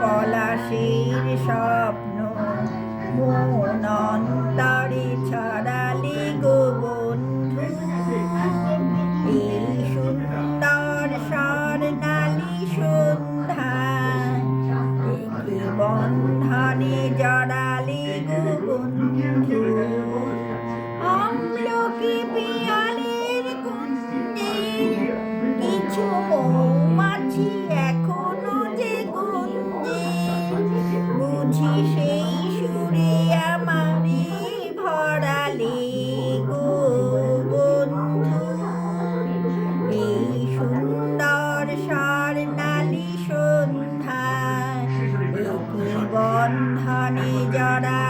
পলাশির স্বপ্ন মন অন্তরে ছড়ালি গো বন্ধু। এই সুন্দর স্বর্ণালী সন্ধ্যায় একে বন্ধনে জড়ালি গো বন্ধু। আমলকি পিয়ালের কুঞ্জে কিছু মৌমাছি এখনো যে গুঞ্জে, বুঝি সেই সুরে আমারে ভরালে গো বন্ধু। এই সুন্দর স্বর্ণালী সন্ধ্যায় একে বন্ধনে জড়া